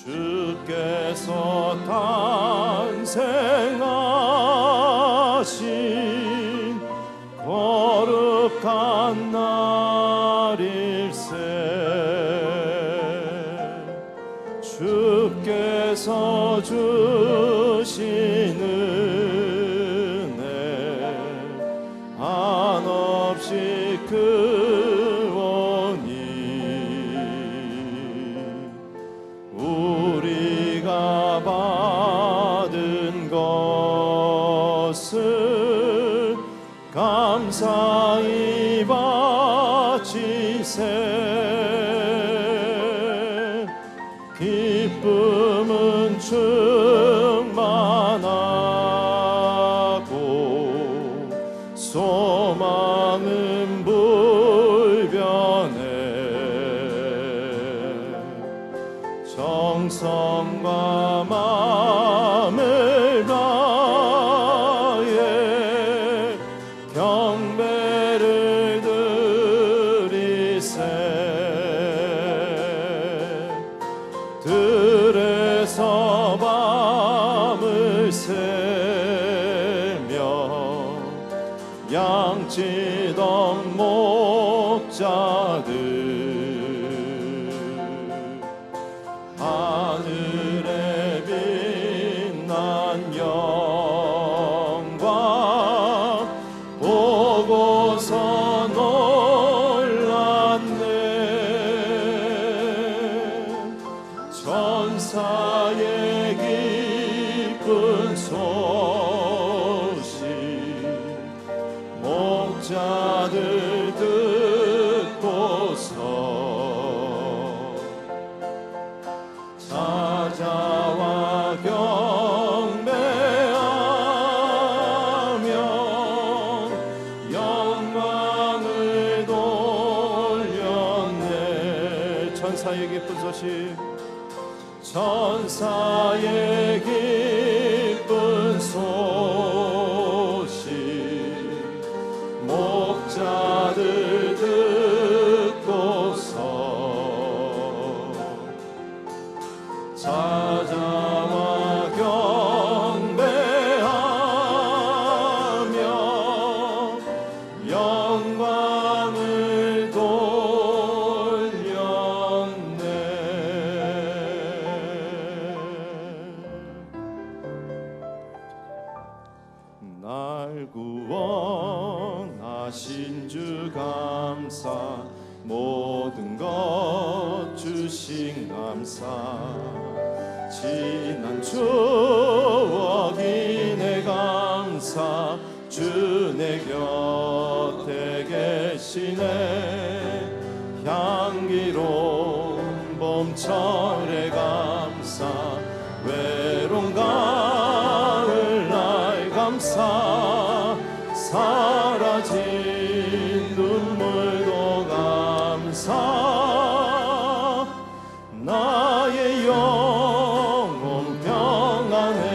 주께서 탄생하신 거룩한 날일세. 주께서 주신 은혜 한없이 크오니 우리가 받은 것을 감사히 바치세. 기쁨은 충만하고 소망은 불변해. 정성과 마음을 다해 경배를 드리세. 들에서 밤을 새며 양치던 목자들 하늘에 빛난 영광 보고서 놀랐네. 천사의 기쁜 소식 목자들 듣고서 찾아와 경배하며 영광을 돌렸네. 천사의 기쁜 소식 천사의 기쁜 소식 목자들 듣고서 찾아와 경배하며 영광을 돌렸네. 날 구원하신 주 감사 모든 것 주신 감사 지난 추억이 내 감사 주 내 곁에 계시네. 향기로운 봄철의 감사 외로운 가을 날 감사 사라진 눈물도 감사 나의 영혼 평안에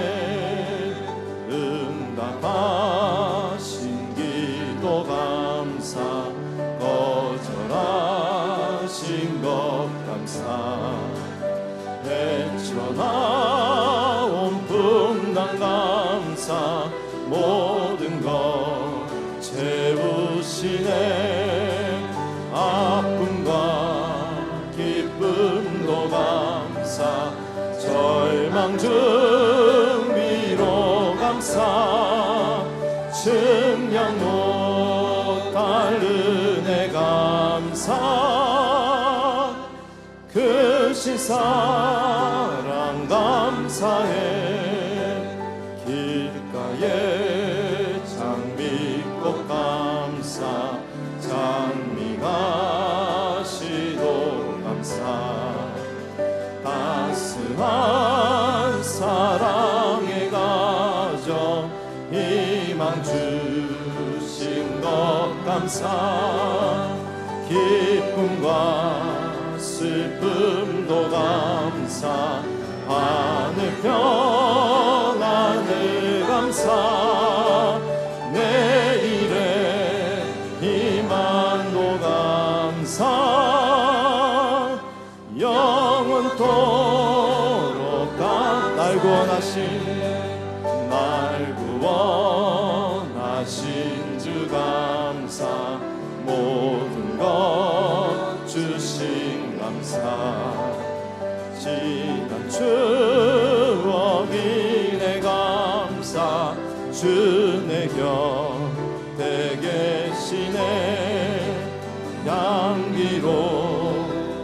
응답하신 기도 감사 거절하신 것 감사 헤쳐나온 풍랑 감사 모든 것 채우시네. 아픔과 기쁨도 감사 절망 중 위로 감사 측량 못할 은혜 감사 크신 사랑 감사해. 길가에 장미꽃 감사 장미가 시도 감사 따스한 사랑의 가정 희망 주신 것 감사 기쁨과 슬픔도 감사 하늘 평안을 감사 내일의 희망도 감사 영원토록 날 구원하신 주 감사 모든 것 주신 감사 지난 추억이 내 감사 주 내 곁에 계시네 향기로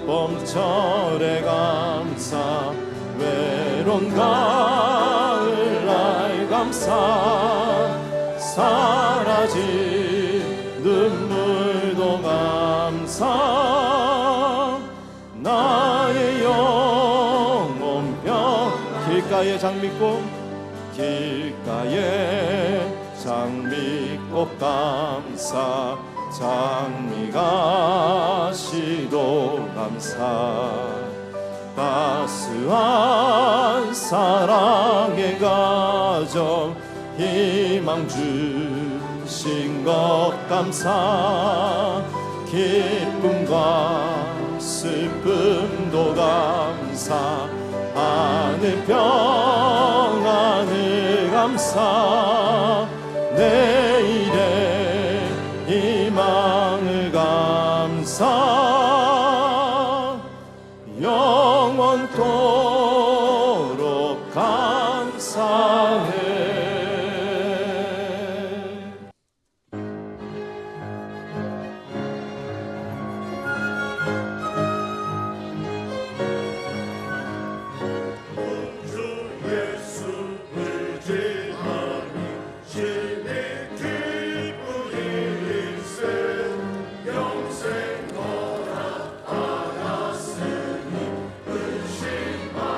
봄철의 감사 외로운 가을 날 감사 사라진 눈물도 감사 나의 영혼병 길가의 장미꽃 길가의 장미꽃 감사 장미가 시도 감사 따스한 사랑의 가정 희망 주신 것 감사 기쁨과 슬픔도 감사 하늘 평안을 감사 내일의 희망을 감사 영원토록 감사해 영생 너라 알았으니 의심 마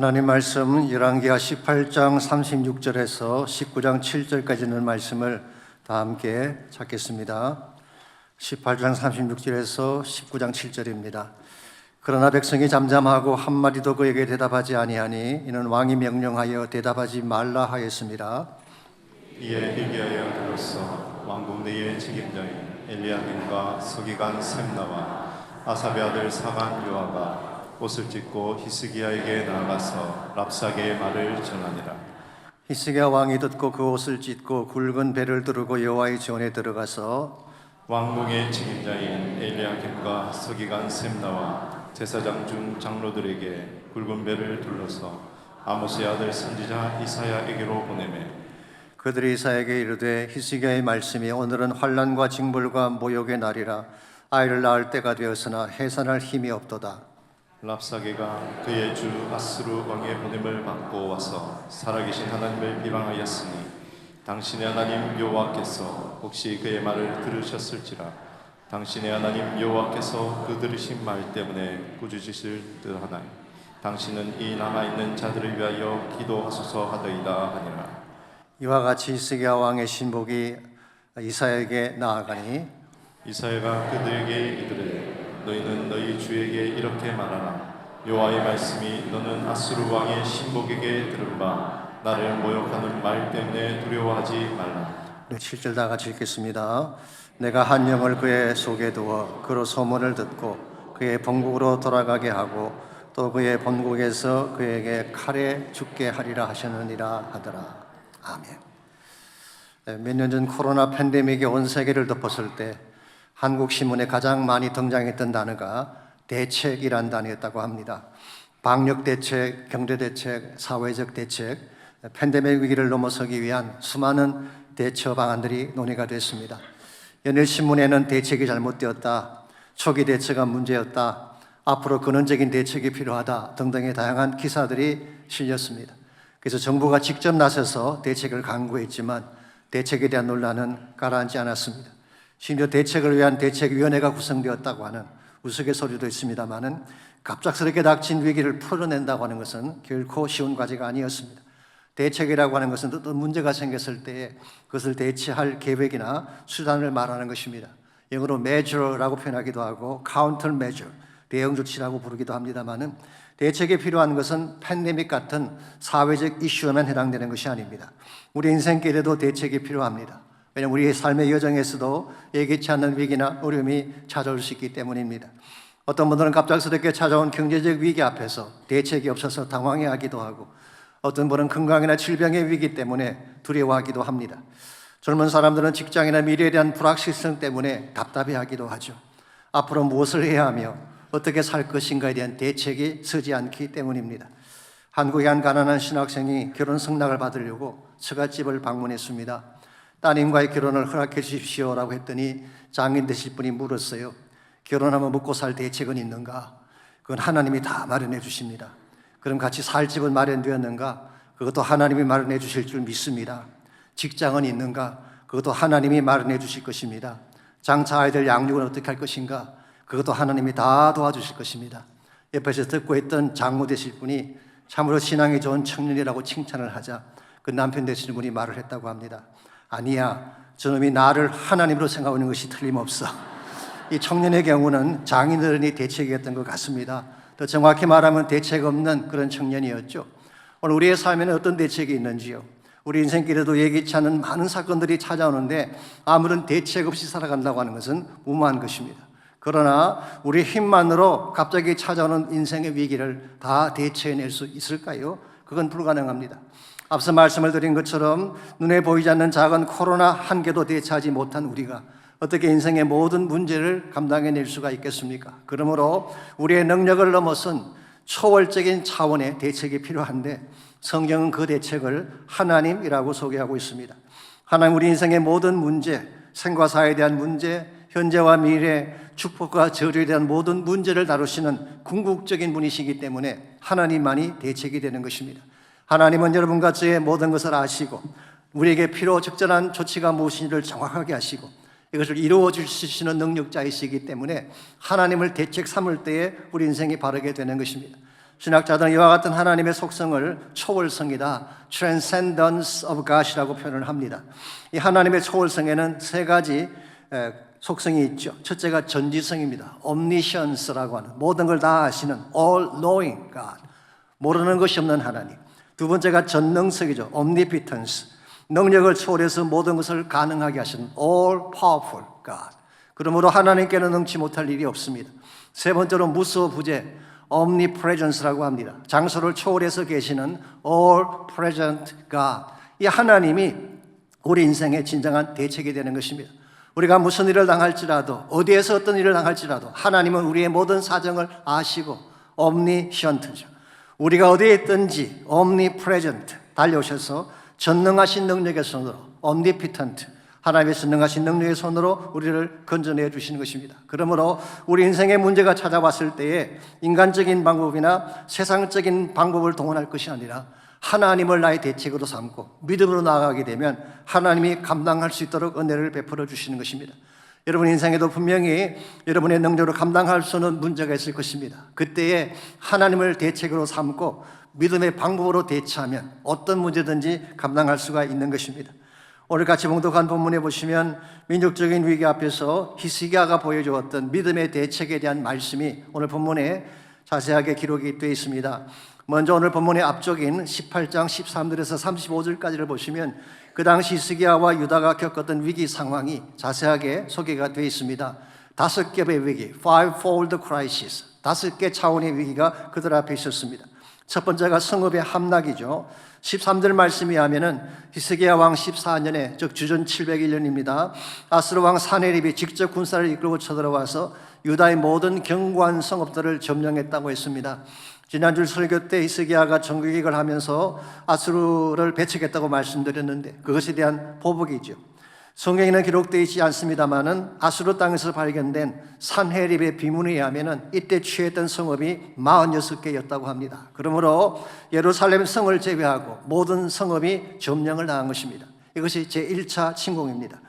하나님 말씀 열왕기하 18장 36절에서 19장 7절까지 있는 말씀을 다 함께 찾겠습니다. 18장 36절에서 19장 7절입니다. 그러나 백성이 잠잠하고 한마디도 그에게 대답하지 아니하니 이는 왕이 명령하여 대답하지 말라 하였습니다. 이에 빌기하여 들었어 왕궁 내의 책임자인 엘리야김과 서기관 셈나와 아삽의 아들 사간 요아가 옷을 찢고 히스기야에게 나아가서 랍사게의 말을 전하니라. 히스기야 왕이 듣고 그 옷을 찢고 굵은 배를 두르고 여호와의 전에 들어가서 왕궁의 책임자인 엘리야김과 서기관 셈나와 제사장 중 장로들에게 굵은 배를 둘러서 아모스의 아들 선지자 이사야에게로 보내매 그들이 이사야에게 이르되 히스기야의 말씀이 오늘은 환난과 징벌과 모욕의 날이라 아이를 낳을 때가 되었으나 해산할 힘이 없도다. 랍사게가 그의 주 아스루 왕의 보냄을 받고 와서 살아계신 하나님을 비방하였으니 당신의 하나님 여호와께서 혹시 그의 말을 들으셨을지라. 당신의 하나님 여호와께서 그 들으신 말 때문에 꾸짖으실 듯하나니 당신은 이 남아있는 자들을 위하여 기도하소서 하더이다 하니라. 이와 같이 히스기야 왕의 신복이 이사야에게 나아가니 이사야가 그들에게 이르되 너희는 너희 주에게 이렇게 말하라. 여호와의 말씀이 너는 아수르 왕의 신복에게 들은 바 나를 모욕하는 말 때문에 두려워하지 말라. 7절 다 같이 읽겠습니다. 내가 한 영을 그의 속에 두어 그로 소문을 듣고 그의 본국으로 돌아가게 하고 또 그의 본국에서 그에게 칼에 죽게 하리라 하셨느니라 하더라. 아멘. 몇 년 전 코로나 팬데믹이 온 세계를 덮었을 때 한국 신문에 가장 많이 등장했던 단어가 대책이란 단어였다고 합니다. 방역 대책, 경제 대책, 사회적 대책, 팬데믹 위기를 넘어서기 위한 수많은 대처 방안들이 논의가 됐습니다. 연일 신문에는 대책이 잘못되었다, 초기 대처가 문제였다, 앞으로 근원적인 대책이 필요하다 등등의 다양한 기사들이 실렸습니다. 그래서 정부가 직접 나서서 대책을 강구했지만 대책에 대한 논란은 가라앉지 않았습니다. 심지어 대책을 위한 대책위원회가 구성되었다고 하는 우스갯소리도 있습니다만은 갑작스럽게 닥친 위기를 풀어낸다고 하는 것은 결코 쉬운 과제가 아니었습니다. 대책이라고 하는 것은 어떤 문제가 생겼을 때 그것을 대처할 계획이나 수단을 말하는 것입니다. 영어로 measure라고 표현하기도 하고 counter measure, 대응 조치라고 부르기도 합니다만은 대책에 필요한 것은 팬데믹 같은 사회적 이슈에만 해당되는 것이 아닙니다. 우리 인생길에도 대책이 필요합니다. 왜냐하면 우리의 삶의 여정에서도 예기치 않는 위기나 어려움이 찾아올 수 있기 때문입니다. 어떤 분들은 갑작스럽게 찾아온 경제적 위기 앞에서 대책이 없어서 당황해하기도 하고 어떤 분은 건강이나 질병의 위기 때문에 두려워하기도 합니다. 젊은 사람들은 직장이나 미래에 대한 불확실성 때문에 답답해하기도 하죠. 앞으로 무엇을 해야 하며 어떻게 살 것인가에 대한 대책이 서지 않기 때문입니다. 한국의 한 가난한 신학생이 결혼 승낙을 받으려고 처갓집을 방문했습니다. 따님과의 결혼을 허락해 주십시오라고 했더니 장인 되실 분이 물었어요. 결혼하면 먹고 살 대책은 있는가? 그건 하나님이 다 마련해 주십니다. 그럼 같이 살 집은 마련되었는가? 그것도 하나님이 마련해 주실 줄 믿습니다. 직장은 있는가? 그것도 하나님이 마련해 주실 것입니다. 장차 아이들 양육은 어떻게 할 것인가? 그것도 하나님이 다 도와주실 것입니다. 옆에서 듣고 있던 장모 되실 분이 참으로 신앙이 좋은 청년이라고 칭찬을 하자 그 남편 되시는 분이 말을 했다고 합니다. 아니야, 저놈이 나를 하나님으로 생각하는 것이 틀림없어. 이 청년의 경우는 장인어른이 대책이었던 것 같습니다. 더 정확히 말하면 대책 없는 그런 청년이었죠. 오늘 우리의 삶에는 어떤 대책이 있는지요? 우리 인생길에도 예기치 않은 많은 사건들이 찾아오는데 아무런 대책 없이 살아간다고 하는 것은 무모한 것입니다. 그러나 우리 힘만으로 갑자기 찾아오는 인생의 위기를 다 대처해낼 수 있을까요? 그건 불가능합니다. 앞서 말씀을 드린 것처럼 눈에 보이지 않는 작은 코로나 한 개도 대처하지 못한 우리가 어떻게 인생의 모든 문제를 감당해낼 수가 있겠습니까? 그러므로 우리의 능력을 넘어선 초월적인 차원의 대책이 필요한데 성경은 그 대책을 하나님이라고 소개하고 있습니다. 하나님 우리 인생의 모든 문제, 생과 사에 대한 문제, 현재와 미래, 축복과 저주에 대한 모든 문제를 다루시는 궁극적인 분이시기 때문에 하나님만이 대책이 되는 것입니다. 하나님은 여러분과 저의 모든 것을 아시고 우리에게 필요 적절한 조치가 무엇인지를 정확하게 아시고 이것을 이루어 주시는 능력자이시기 때문에 하나님을 대책 삼을 때에 우리 인생이 바르게 되는 것입니다. 신학자들은 이와 같은 하나님의 속성을 초월성이다, transcendence of God이라고 표현을 합니다. 이 하나님의 초월성에는 세 가지 속성이 있죠. 첫째가 전지성입니다. omniscience라고 하는, 모든 걸 다 아시는 all knowing God, 모르는 것이 없는 하나님. 두 번째가 전능성이죠. omnipotence, 능력을 초월해서 모든 것을 가능하게 하시는 all powerful God. 그러므로 하나님께는 능치 못할 일이 없습니다. 세 번째로 무소부재, omnipresence라고 합니다. 장소를 초월해서 계시는 all present God. 이 하나님이 우리 인생의 진정한 대책이 되는 것입니다. 우리가 무슨 일을 당할지라도, 어디에서 어떤 일을 당할지라도 하나님은 우리의 모든 사정을 아시고 omniscient죠. 우리가 어디에 있든지 omnipresent, 달려오셔서 전능하신 능력의 손으로 omnipotent, 하나님의 전능하신 능력의 손으로 우리를 건져내 주시는 것입니다. 그러므로 우리 인생의 문제가 찾아왔을 때에 인간적인 방법이나 세상적인 방법을 동원할 것이 아니라 하나님을 나의 대책으로 삼고 믿음으로 나아가게 되면 하나님이 감당할 수 있도록 은혜를 베풀어 주시는 것입니다. 여러분 인생에도 분명히 여러분의 능력으로 감당할 수 없는 문제가 있을 것입니다. 그때에 하나님을 대책으로 삼고 믿음의 방법으로 대처하면 어떤 문제든지 감당할 수가 있는 것입니다. 오늘 같이 봉독한 본문에 보시면 민족적인 위기 앞에서 히스기야가 보여주었던 믿음의 대책에 대한 말씀이 오늘 본문에 자세하게 기록이 되어 있습니다. 먼저 오늘 본문의 앞쪽인 18장 13절에서 35절까지를 보시면 그 당시 히스기야와 유다가 겪었던 위기 상황이 자세하게 소개가 되어 있습니다. 5겹의 위기, fivefold crisis, 5개 차원의 위기가 그들 앞에 있었습니다. 첫 번째가 성읍의 함락이죠. 13절 말씀에 하면은 히스기야 왕 14년에, 즉 주전 701년입니다. 아스루 왕 사네립이 직접 군사를 이끌고 쳐들어와서 유다의 모든 견고한 성읍들을 점령했다고 했습니다. 지난주 설교 때 히스기야가 정규직을 하면서 아수르를 배척했다고 말씀드렸는데 그것에 대한 보복이죠. 성경에는 기록되어 있지 않습니다만은 아수르 땅에서 발견된 산헤립의 비문에 의하면은 이때 취했던 성읍이 46개였다고 합니다. 그러므로 예루살렘 성을 제외하고 모든 성읍이 점령을 당한 것입니다. 이것이 제1차 침공입니다.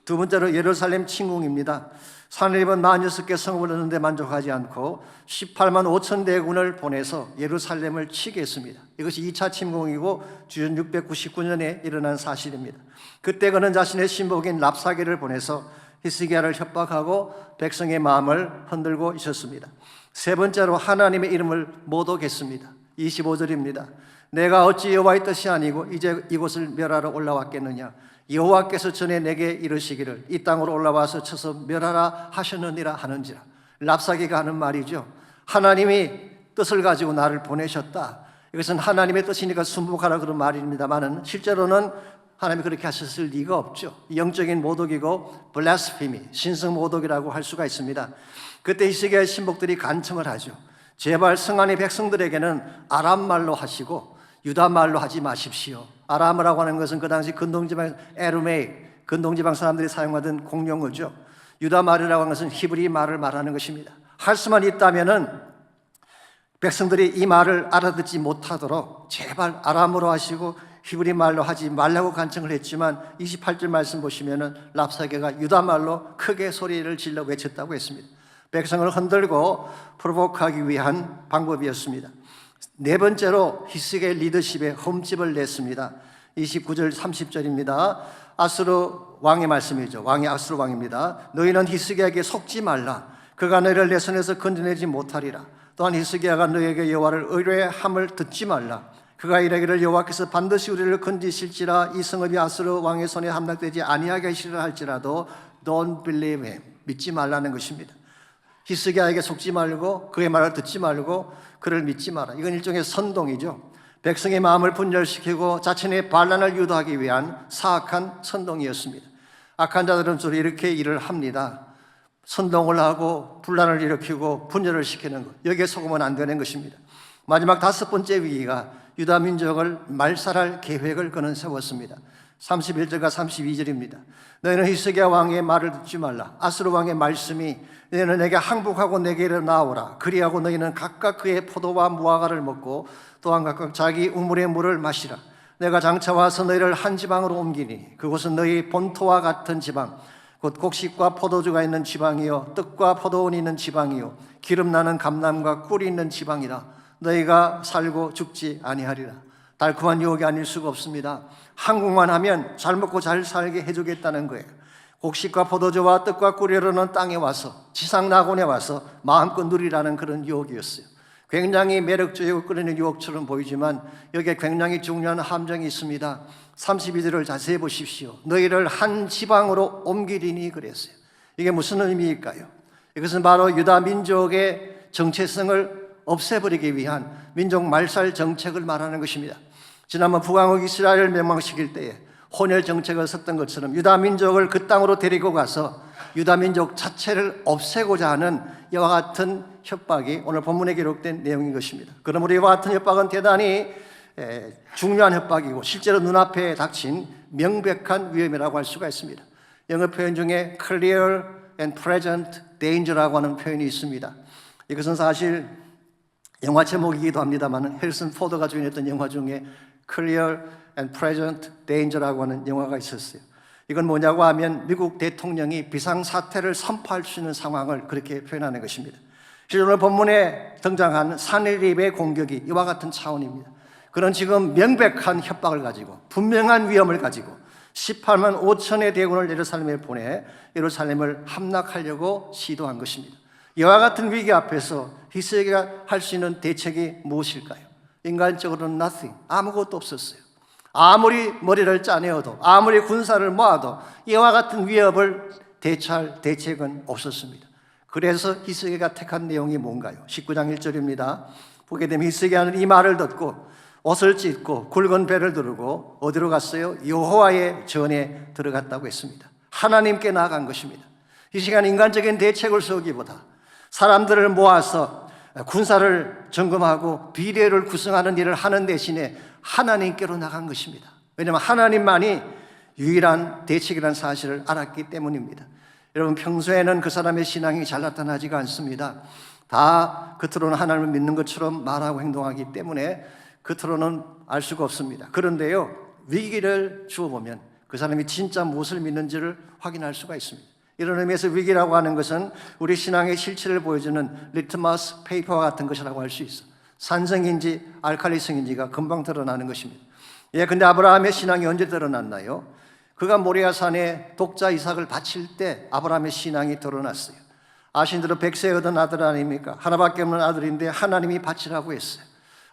두 번째로 예루살렘 침공입니다. 산헤립은 46개 성읍을 얻는데 만족하지 않고 18만 5천 대군을 보내서 예루살렘을 치게 했습니다. 이것이 2차 침공이고 주전 699년에 일어난 사실입니다. 그때 그는 자신의 신복인 랍사게를 보내서 히스기야를 협박하고 백성의 마음을 흔들고 있었습니다. 세 번째로 하나님의 이름을 모독했습니다. 25절입니다. 내가 어찌 여호와의 뜻이 아니고 이제 이곳을 멸하러 올라왔겠느냐. 여호와께서 전에 내게 이르시기를 이 땅으로 올라와서 쳐서 멸하라 하셨느니라 하는지라. 랍사게가 하는 말이죠. 하나님이 뜻을 가지고 나를 보내셨다. 이것은 하나님의 뜻이니까 순복하라 그런 말입니다만은 실제로는 하나님이 그렇게 하셨을 리가 없죠. 영적인 모독이고 blasphemy, 신성 모독이라고 할 수가 있습니다. 그때 히스기야의 신복들이 간청을 하죠. 제발 성안의 백성들에게는 아람말로 하시고 유다말로 하지 마십시오. 아람어라고 하는 것은 그 당시 근동지방 에르메이, 근동지방 사람들이 사용하던 공용어죠. 유다말이라고 하는 것은 히브리 말을 말하는 것입니다. 할 수만 있다면은 백성들이 이 말을 알아듣지 못하도록 제발 아람어로 하시고 히브리 말로 하지 말라고 간청을 했지만 28절 말씀 보시면은 랍사게가 유다말로 크게 소리를 질러 외쳤다고 했습니다. 백성을 흔들고 프로보크하기 위한 방법이었습니다. 네 번째로 히스기야의 리더십에 흠집을 냈습니다. 29절 30절입니다. 아수르 왕의 말씀이죠. 왕이 아수르 왕입니다. 너희는 히스기야에게 속지 말라. 그가 너희를 내 손에서 건져내지 못하리라. 또한 히스기야가 너희에게 여호와를 의뢰함을 듣지 말라. 그가 이르기를 여호와께서 반드시 우리를 건지실지라 이 성읍이 아수르 왕의 손에 함락되지 아니하게 하시리라 할지라도 don't believe him. 믿지 말라는 것입니다. 히스기야에게 속지 말고 그의 말을 듣지 말고 그를 믿지 마라. 이건 일종의 선동이죠. 백성의 마음을 분열시키고 자신의 반란을 유도하기 위한 사악한 선동이었습니다. 악한 자들은 주로 이렇게 일을 합니다. 선동을 하고 분란을 일으키고 분열을 시키는 것. 여기에 속으면 안 되는 것입니다. 마지막 5번째 위기가 유다 민족을 말살할 계획을 그는 세웠습니다. 31절과 32절입니다. 너희는 히스기야 왕의 말을 듣지 말라. 아수르 왕의 말씀이 너희는 내게 항복하고 내게로 나오라. 그리하고 너희는 각각 그의 포도와 무화과를 먹고 또한 각각 자기 우물의 물을 마시라. 내가 장차 와서 너희를 한 지방으로 옮기니 그곳은 너희 본토와 같은 지방 곧 곡식과 포도주가 있는 지방이요 뜻과 포도원이 있는 지방이요 기름 나는 감람과 꿀이 있는 지방이라. 너희가 살고 죽지 아니하리라. 달콤한 유혹이 아닐 수가 없습니다. 한국만 하면 잘 먹고 잘 살게 해주겠다는 거예요. 곡식과 포도주와 떡과 꿀이 흐르는 땅에 와서, 지상 낙원에 와서 마음껏 누리라는 그런 유혹이었어요. 굉장히 매력적이고 끌리는 유혹처럼 보이지만 여기에 굉장히 중요한 함정이 있습니다. 32절을 자세히 보십시오. 너희를 한 지방으로 옮기리니 그랬어요. 이게 무슨 의미일까요? 이것은 바로 유다 민족의 정체성을 없애버리기 위한 민족 말살 정책을 말하는 것입니다. 지난번 북왕국 이스라엘을 멸망시킬 때에 혼혈 정책을 썼던 것처럼 유다 민족을 그 땅으로 데리고 가서 유다 민족 자체를 없애고자 하는 이와 같은 협박이 오늘 본문에 기록된 내용인 것입니다. 그러므로 이와 같은 협박은 대단히 중요한 협박이고 실제로 눈앞에 닥친 명백한 위험이라고 할 수가 있습니다. 영어 표현 중에 clear and present danger라고 하는 표현이 있습니다. 이것은 사실 영화 제목이기도 합니다만 해리슨 포드가 주연했던 영화 중에 Clear and Present Danger라고 하는 영화가 있었어요. 이건 뭐냐고 하면 미국 대통령이 비상사태를 선포할 수 있는 상황을 그렇게 표현하는 것입니다. 실제 오늘 본문에 등장한 산헤립의 공격이 이와 같은 차원입니다. 그런 지금 명백한 협박을 가지고 분명한 위험을 가지고 18만 5천의 대군을 예루살렘에 보내 예루살렘을 함락하려고 시도한 것입니다. 이와 같은 위기 앞에서 히스기야가 할 수 있는 대책이 무엇일까요? 인간적으로는 nothing, 아무것도 없었어요. 아무리 머리를 짜내어도 아무리 군사를 모아도 이와 같은 위협을 대처할 대책은 없었습니다. 그래서 히스기야가 택한 내용이 뭔가요? 19장 1절입니다. 보게 되면 히스기야는 이 말을 듣고 옷을 찢고 굵은 배를 두르고 어디로 갔어요? 여호와의 전에 들어갔다고 했습니다. 하나님께 나아간 것입니다. 이 시간 인간적인 대책을 세우기보다 사람들을 모아서 군사를 점검하고 비례를 구성하는 일을 하는 대신에 하나님께로 나간 것입니다. 왜냐하면 하나님만이 유일한 대책이라는 사실을 알았기 때문입니다. 여러분, 평소에는 그 사람의 신앙이 잘 나타나지가 않습니다. 다 겉으로는 하나님을 믿는 것처럼 말하고 행동하기 때문에 겉으로는 알 수가 없습니다. 그런데요, 위기를 주어보면 그 사람이 진짜 무엇을 믿는지를 확인할 수가 있습니다. 이런 의미에서 위기라고 하는 것은 우리 신앙의 실체를 보여주는 리트머스 페이퍼와 같은 것이라고 할 수 있어. 산성인지 알칼리성인지가 금방 드러나는 것입니다. 근데 아브라함의 신앙이 언제 드러났나요? 그가 모리아산에 독자 이삭을 바칠 때 아브라함의 신앙이 드러났어요. 아신 대로 백세 얻은 아들 아닙니까? 하나밖에 없는 아들인데 하나님이 바치라고 했어요.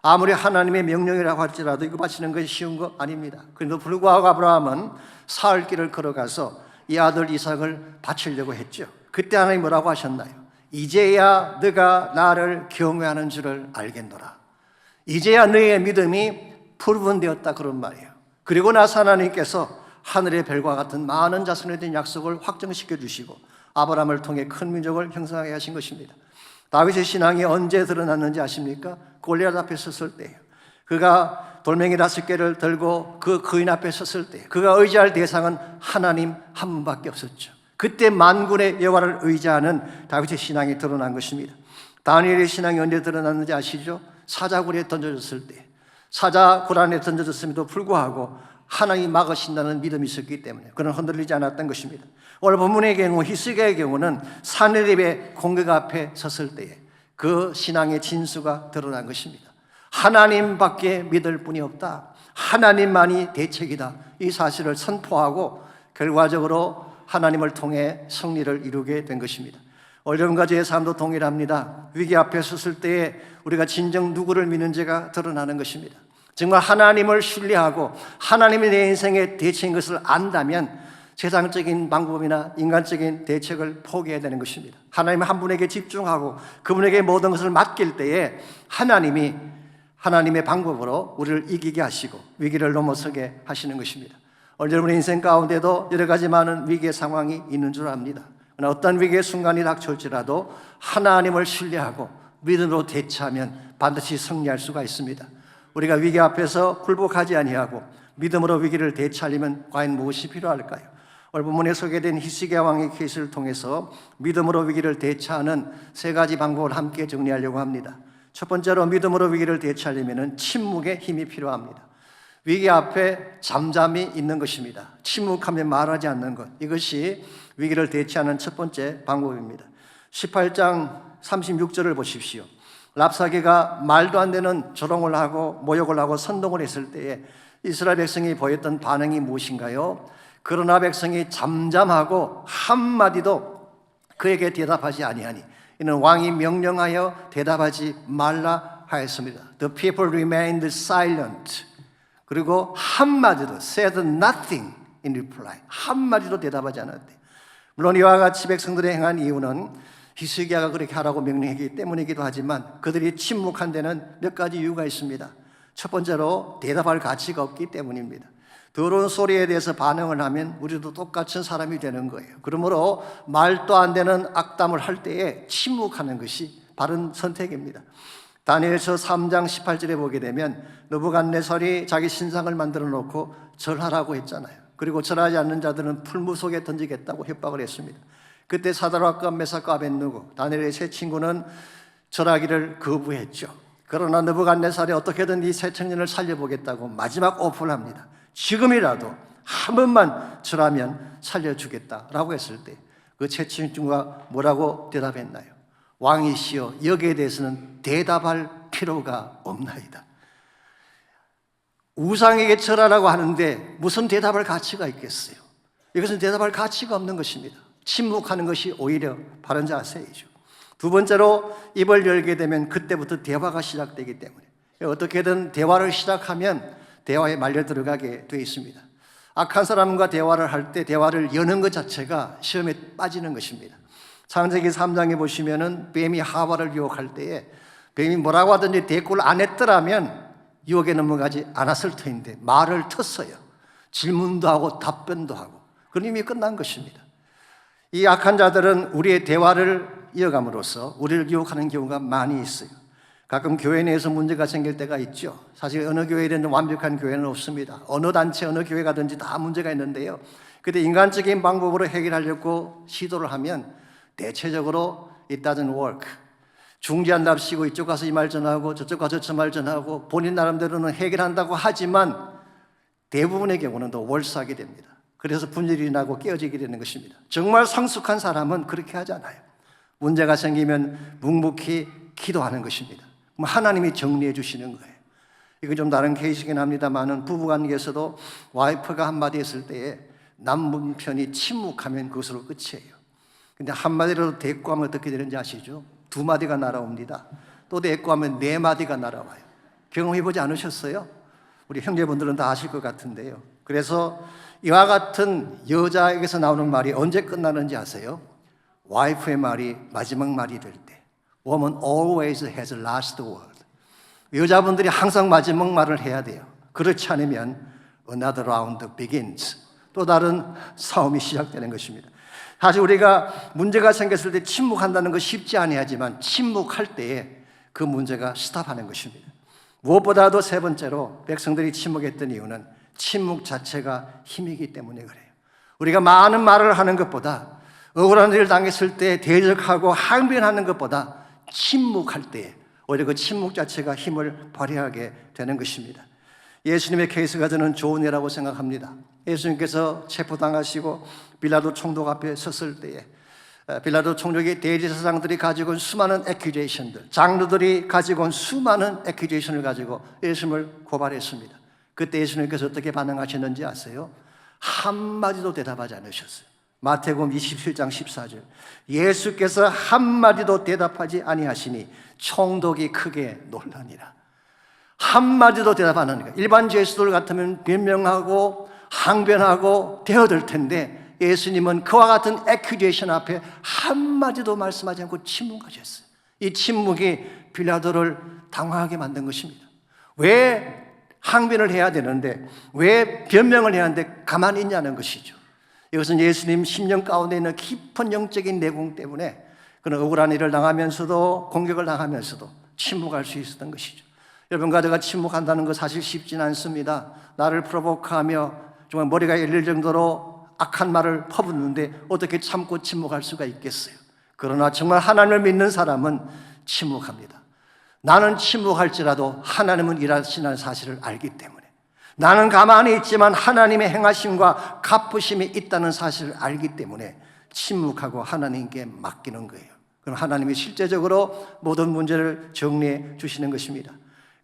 아무리 하나님의 명령이라고 할지라도 이거 바치는 것이 쉬운 거 아닙니다. 그런데도 불구하고 아브라함은 사흘 길을 걸어가서 이 아들 이삭을 바치려고 했죠. 그때 하나님이 뭐라고 하셨나요? 이제야 너가 나를 경외하는 줄을 알겠노라. 이제야 너의 믿음이 프루븐되었다, 그런 말이에요. 그리고 나서 하나님께서 하늘의 별과 같은 많은 자손에 대한 약속을 확정시켜 주시고 아브라함을 통해 큰 민족을 형성하게 하신 것입니다. 다윗의 신앙이 언제 드러났는지 아십니까? 골리앗 앞에 섰을 때예요. 그가 돌멩이 5개를 들고 그 거인 앞에 섰을 때 그가 의지할 대상은 하나님 한 분밖에 없었죠. 그때 만군의 여호와를 의지하는 다윗의 신앙이 드러난 것입니다. 다니엘의 신앙이 언제 드러났는지 아시죠? 사자굴에 던져졌을 때, 사자굴 안에 던져졌음에도 불구하고 하나님이 막으신다는 믿음이 있었기 때문에 그는 흔들리지 않았던 것입니다. 오늘 본문의 경우 히스기야의 경우는 산헤립의 공격 앞에 섰을 때에 그 신앙의 진수가 드러난 것입니다. 하나님밖에 믿을 분이 없다, 하나님만이 대책이다, 이 사실을 선포하고 결과적으로 하나님을 통해 승리를 이루게 된 것입니다. 여러분과 저의 삶도 동일합니다. 위기 앞에 섰을 때에 우리가 진정 누구를 믿는지가 드러나는 것입니다. 정말 하나님을 신뢰하고 하나님이 내 인생의 대책인 것을 안다면 세상적인 방법이나 인간적인 대책을 포기해야 되는 것입니다. 하나님 한 분에게 집중하고 그분에게 모든 것을 맡길 때에 하나님이 하나님의 방법으로 우리를 이기게 하시고 위기를 넘어서게 하시는 것입니다. 오늘 여러분의 인생 가운데도 여러 가지 많은 위기의 상황이 있는 줄 압니다. 그러나 어떤 위기의 순간이 닥쳐올지라도 하나님을 신뢰하고 믿음으로 대처하면 반드시 승리할 수가 있습니다. 우리가 위기 앞에서 굴복하지 아니하고 믿음으로 위기를 대처하려면 과연 무엇이 필요할까요? 오늘 본문에 소개된 히스기야 왕의 케이스를 통해서 믿음으로 위기를 대처하는 3가지 방법을 함께 정리하려고 합니다. 첫 번째로 믿음으로 위기를 대처하려면 침묵의 힘이 필요합니다. 위기 앞에 잠잠히 있는 것입니다. 침묵하면 말하지 않는 것, 이것이 위기를 대처하는 첫 번째 방법입니다. 18장 36절을 보십시오. 랍사게가 말도 안 되는 조롱을 하고 모욕을 하고 선동을 했을 때에 이스라엘 백성이 보였던 반응이 무엇인가요? 그러나 백성이 잠잠하고 한마디도 그에게 대답하지 아니하니 이는 왕이 명령하여 대답하지 말라 하였습니다. The people remained silent. 그리고 한마디도 said nothing in reply. 한마디도 대답하지 않았대. 물론 이와 같이 백성들이 행한 이유는 히스기야가 그렇게 하라고 명령했기 때문이기도 하지만 그들이 침묵한 데는 몇 가지 이유가 있습니다. 첫 번째로 대답할 가치가 없기 때문입니다. 더러운 소리에 대해서 반응을 하면 우리도 똑같은 사람이 되는 거예요. 그러므로 말도 안 되는 악담을 할 때에 침묵하는 것이 바른 선택입니다. 다니엘서 3장 18절에 보게 되면 느부갓네살이 자기 신상을 만들어 놓고 절하라고 했잖아요. 그리고 절하지 않는 자들은 풀무 속에 던지겠다고 협박을 했습니다. 그때 사드락과 메삭과 아벳느고 다니엘의 세 친구는 절하기를 거부했죠. 그러나 느부갓네살이 어떻게든 이 세 청년을 살려보겠다고 마지막 오픈을 합니다. 지금이라도 한 번만 절하면 살려주겠다라고 했을 때 그 세 친구가 뭐라고 대답했나요? 왕이시여 여기에 대해서는 대답할 필요가 없나이다. 우상에게 절하라고 하는데 무슨 대답할 가치가 있겠어요? 이것은 대답할 가치가 없는 것입니다. 침묵하는 것이 오히려 바른 자세이죠. 두 번째로 입을 열게 되면 그때부터 대화가 시작되기 때문에 어떻게든 대화를 시작하면 대화에 말려 들어가게 되어 있습니다. 악한 사람과 대화를 할 때 대화를 여는 것 자체가 시험에 빠지는 것입니다. 창세기 3장에 보시면은 뱀이 하와를 유혹할 때에 뱀이 뭐라고 하든지 대꾸를 안 했더라면 유혹에 넘어가지 않았을 터인데 말을 텄어요. 질문도 하고 답변도 하고 그럼 이미 끝난 것입니다. 이 악한 자들은 우리의 대화를 이어감으로써 우리를 유혹하는 경우가 많이 있어요. 가끔 교회 내에서 문제가 생길 때가 있죠. 사실 어느 교회든 완벽한 교회는 없습니다. 어느 단체, 어느 교회 가든지 다 문제가 있는데요. 그때 인간적인 방법으로 해결하려고 시도를 하면 대체적으로 it doesn't work. 중재한답시고 이쪽 가서 이 말 전하고 저쪽 가서 저 말 전하고 본인 나름대로는 해결한다고 하지만 대부분의 경우는 더 월수하게 됩니다. 그래서 분열이 나고 깨어지게 되는 것입니다. 정말 성숙한 사람은 그렇게 하지 않아요. 문제가 생기면 묵묵히 기도하는 것입니다. 그럼 하나님이 정리해 주시는 거예요. 이거 좀 다른 케이스이긴 합니다만은 부부관계에서도 와이프가 한마디 했을 때에 남편이 침묵하면 그것으로 끝이에요. 근데 한마디라도 대꾸하면 어떻게 되는지 아시죠? 두 마디가 날아옵니다. 또 대꾸하면 네 마디가 날아와요. 경험해보지 않으셨어요? 우리 형제분들은 다 아실 것 같은데요. 그래서 이와 같은 여자에게서 나오는 말이 언제 끝나는지 아세요? 와이프의 말이 마지막 말이 될 때. Woman always has a last word. 여자분들이 항상 마지막 말을 해야 돼요. 그렇지 않으면 another round begins. 또 다른 싸움이 시작되는 것입니다. 사실 우리가 문제가 생겼을 때 침묵한다는 거 쉽지 아니하지만 침묵할 때에 그 문제가 스탑하는 것입니다. 무엇보다도 세 번째로 백성들이 침묵했던 이유는 침묵 자체가 힘이기 때문에 그래요. 우리가 많은 말을 하는 것보다 억울한 일을 당했을 때 대적하고 항변하는 것보다 침묵할 때 오히려 그 침묵 자체가 힘을 발휘하게 되는 것입니다. 예수님의 케이스가 저는 좋은 예라고 생각합니다. 예수님께서 체포당하시고 빌라도 총독 앞에 섰을 때에 빌라도 총독이 대제사장들이 가지고 온 수많은 애큐제이션들, 장로들이 가지고 온 수많은 애큐제이션을 가지고 예수님을 고발했습니다. 그때 예수님께서 어떻게 반응하셨는지 아세요? 한마디도 대답하지 않으셨어요. 마태복음 27장 14절 예수께서 한마디도 대답하지 아니하시니 총독이 크게 놀라니라. 한마디도 대답 안 하니까 일반 죄수들 같으면 변명하고 항변하고 대어들 텐데 예수님은 그와 같은 애큐제이션 앞에 한마디도 말씀하지 않고 침묵하셨어요. 이 침묵이 빌라도를 당황하게 만든 것입니다. 왜 항변을 해야 되는데 왜 변명을 해야 하는데 가만히 있냐는 것이죠. 이것은 예수님 심령 가운데 있는 깊은 영적인 내공 때문에 그런 억울한 일을 당하면서도 공격을 당하면서도 침묵할 수 있었던 것이죠. 여러분과 제가 침묵한다는 거 사실 쉽지는 않습니다. 나를 프로보크하며 정말 머리가 열릴 정도로 악한 말을 퍼붓는데 어떻게 참고 침묵할 수가 있겠어요? 그러나 정말 하나님을 믿는 사람은 침묵합니다. 나는 침묵할지라도 하나님은 일하시는 사실을 알기 때문에 나는 가만히 있지만 하나님의 행하심과 갚으심이 있다는 사실을 알기 때문에 침묵하고 하나님께 맡기는 거예요. 그럼 하나님이 실제적으로 모든 문제를 정리해 주시는 것입니다.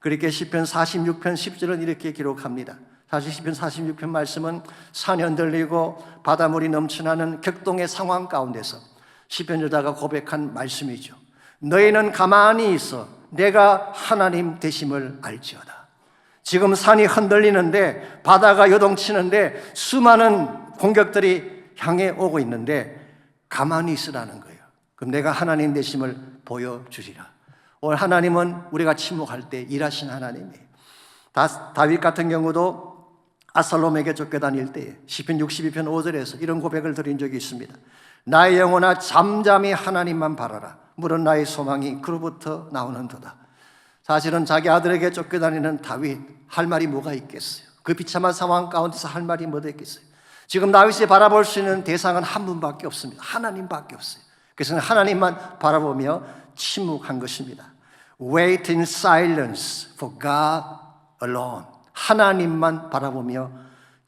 그렇게 시편 46편 10절은 이렇게 기록합니다. 사실 시편 46편 말씀은 산이 흔들리고 바닷물이 넘쳐나는 격동의 상황 가운데서 시편 저자가 고백한 말씀이죠. 너희는 가만히 있어 내가 하나님 되심을 알지어다. 지금 산이 흔들리는데 바다가 요동치는데 수많은 공격들이 향해 오고 있는데 가만히 있으라는 거예요. 그럼 내가 하나님 되심을 보여주리라. 오늘 하나님은 우리가 침묵할 때 일하신 하나님이에요. 다윗 같은 경우도 아살롬에게 쫓겨다닐 때에 시편 62편 5절에서 이런 고백을 드린 적이 있습니다. 나의 영혼아 잠잠히 하나님만 바라라. 물은 나의 소망이 그로부터 나오는도다. 사실은 자기 아들에게 쫓겨다니는 다윗 할 말이 뭐가 있겠어요? 그 비참한 상황 가운데서 할 말이 뭐가 있겠어요? 지금 다윗이 바라볼 수 있는 대상은 한 분밖에 없습니다. 하나님밖에 없어요. 그래서 하나님만 바라보며 침묵한 것입니다. Wait in silence for God alone. 하나님만 바라보며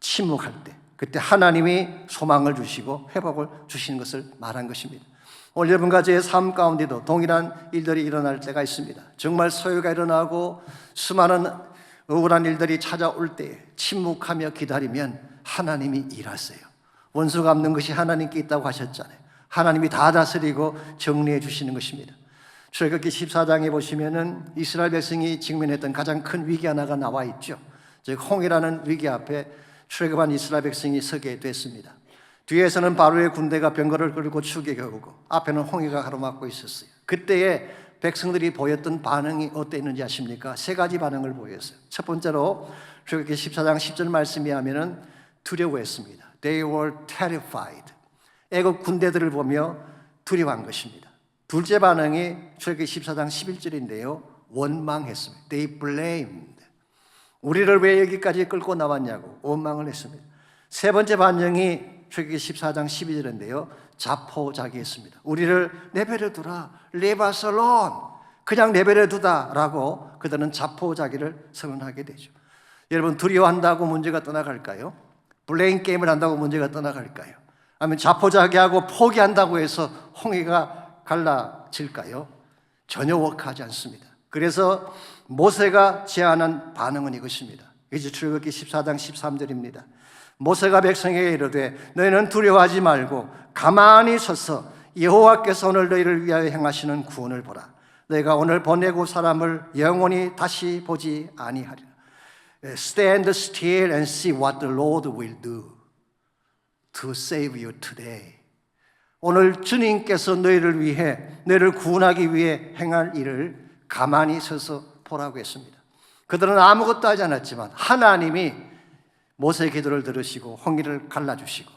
침묵할 때 그때 하나님이 소망을 주시고 회복을 주시는 것을 말한 것입니다. 오늘 여러분과 저의 삶 가운데도 동일한 일들이 일어날 때가 있습니다. 정말 소요가 일어나고 수많은 억울한 일들이 찾아올 때 침묵하며 기다리면 하나님이 일하세요. 원수가 없는 것이 하나님께 있다고 하셨잖아요. 하나님이 다 다스리고 정리해 주시는 것입니다. 출애굽기 14장에 보시면은 이스라엘 백성이 직면했던 가장 큰 위기 하나가 나와 있죠. 즉 홍해라는 위기 앞에 출애굽한 이스라엘 백성이 서게 됐습니다. 뒤에서는 바로의 군대가 병거를 끌고 추격해오고 앞에는 홍해가 가로막고 있었어요. 그때에 백성들이 보였던 반응이 어땠는지 아십니까? 세 가지 반응을 보였어요. 첫 번째로 출애굽기 14장 10절 말씀에 하면은 두려워했습니다. They were terrified. 애국 군대들을 보며 두려워한 것입니다. 둘째 반응이 출애굽기 14장 11절인데요. 원망했습니다. They blamed. 우리를 왜 여기까지 끌고 나왔냐고 원망을 했습니다. 세 번째 반응이 출애굽기 14장 12절인데요. 자포자기했습니다. 우리를 내버려 두라. Leave us alone. 그냥 내버려 두다라고 그들은 자포자기를 선언하게 되죠. 여러분 두려워한다고 문제가 떠나갈까요? 블레임 게임을 한다고 문제가 떠나갈까요? 아니면 자포자기하고 포기한다고 해서 홍해가 갈라질까요? 전혀 워크하지 않습니다. 그래서 모세가 제안한 반응은 이것입니다. 이제 출애굽기 14장 13절입니다. 모세가 백성에게 이르되 너희는 두려워하지 말고 가만히 서서 여호와께서 오늘 너희를 위하여 행하시는 구원을 보라. 너희가 오늘 보내고 사람을 영원히 다시 보지 아니하리라. Stand still and see what the Lord will do to save you today. 오늘 주님께서 너희를 위해 너희를 구원하기 위해 행할 일을 가만히 서서 보라고 했습니다. 그들은 아무것도 하지 않았지만 하나님이 모세의 기도를 들으시고 홍해를 갈라주시고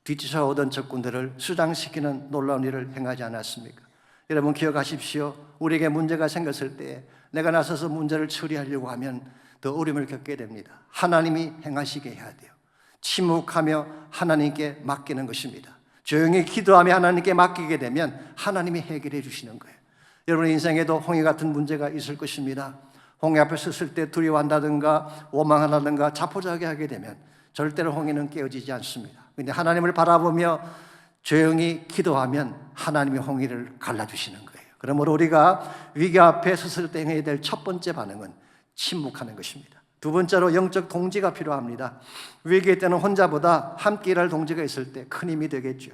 뒤쫓아오던 적군들을 수장시키는 놀라운 일을 행하지 않았습니까? 여러분 기억하십시오. 우리에게 문제가 생겼을 때 내가 나서서 문제를 처리하려고 하면 더 어려움을 겪게 됩니다. 하나님이 행하시게 해야 돼요. 침묵하며 하나님께 맡기는 것입니다. 조용히 기도하며 하나님께 맡기게 되면 하나님이 해결해 주시는 거예요. 여러분의 인생에도 홍해 같은 문제가 있을 것입니다. 홍해 앞에 섰을 때 두려워한다든가 원망한다든가 자포자기하게 되면 절대로 홍해는 깨어지지 않습니다. 그런데 하나님을 바라보며 조용히 기도하면 하나님이 홍해를 갈라주시는 거예요. 그러므로 우리가 위기 앞에 섰을 때 해야 될 첫 번째 반응은 침묵하는 것입니다. 두 번째로 영적 동지가 필요합니다. 위기의 때는 혼자보다 함께 일할 동지가 있을 때 큰 힘이 되겠죠.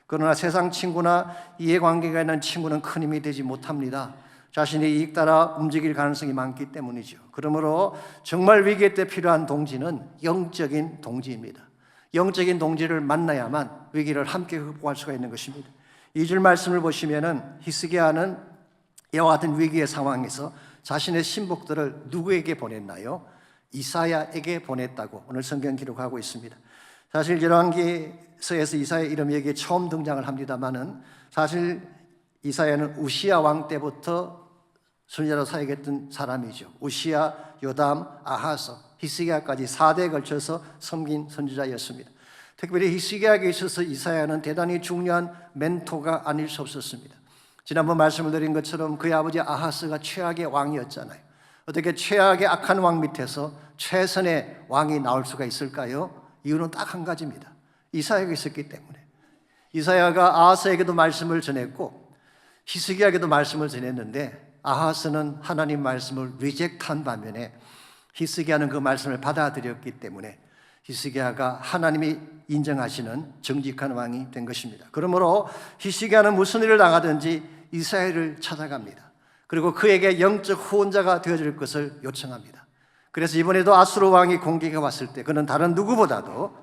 그러나 세상 친구나 이해관계가 있는 친구는 큰 힘이 되지 못합니다. 자신의 이익 따라 움직일 가능성이 많기 때문이죠. 그러므로 정말 위기의 때 필요한 동지는 영적인 동지입니다. 영적인 동지를 만나야만 위기를 함께 극복할 수가 있는 것입니다. 2절 말씀을 보시면은 히스기야는 이와 같은 위기의 상황에서 자신의 신복들을 누구에게 보냈나요? 이사야에게 보냈다고 오늘 성경 기록하고 있습니다. 사실 열왕기서에서 이사야 이름이 여기에 처음 등장을 합니다만은 사실 이사야는 우시야 왕 때부터 선지자로 사역했던 사람이죠. 우시야, 요담, 아하서, 히스기야까지 4대에 걸쳐서 섬긴 선지자였습니다. 특별히 히스기야에게 있어서 이사야는 대단히 중요한 멘토가 아닐 수 없었습니다. 지난번 말씀을 드린 것처럼 그의 아버지 아하스가 최악의 왕이었잖아요. 어떻게 최악의 악한 왕 밑에서 최선의 왕이 나올 수가 있을까요? 이유는 딱 한 가지입니다. 이사야가 있었기 때문에. 이사야가 아하스에게도 말씀을 전했고 히스기야에게도 말씀을 전했는데 아하스는 하나님 말씀을 리젝트한 반면에 히스기야는 그 말씀을 받아들였기 때문에 히스기야가 하나님이 인정하시는 정직한 왕이 된 것입니다. 그러므로 히스기야는 무슨 일을 당하든지 이스라엘을 찾아갑니다. 그리고 그에게 영적 후원자가 되어줄 것을 요청합니다. 그래서 이번에도 아수르 왕이 공격해 왔을 때 그는 다른 누구보다도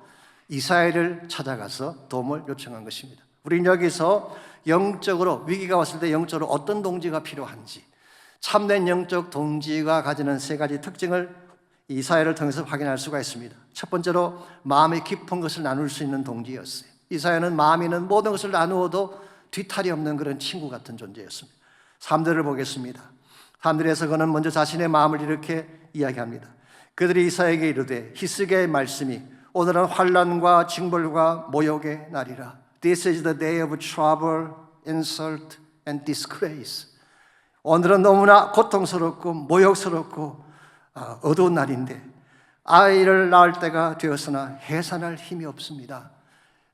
이스라엘을 찾아가서 도움을 요청한 것입니다. 우리는 여기서 영적으로 위기가 왔을 때 영적으로 어떤 동지가 필요한지, 참된 영적 동지가 가지는 세 가지 특징을 이사야를 통해서 확인할 수가 있습니다. 첫 번째로 마음이 깊은 것을 나눌 수 있는 동지였어요. 이사야는 마음이 있는 모든 것을 나누어도 뒤탈이 없는 그런 친구 같은 존재였습니다. 3절을 보겠습니다. 3절에서 그는 먼저 자신의 마음을 이렇게 이야기합니다. 그들이 이사야에게 이르되 히스기야의 말씀이 오늘은 환난과 징벌과 모욕의 날이라. This is the day of trouble, insult and disgrace. 오늘은 너무나 고통스럽고 모욕스럽고 어두운 날인데 아이를 낳을 때가 되었으나 해산할 힘이 없습니다.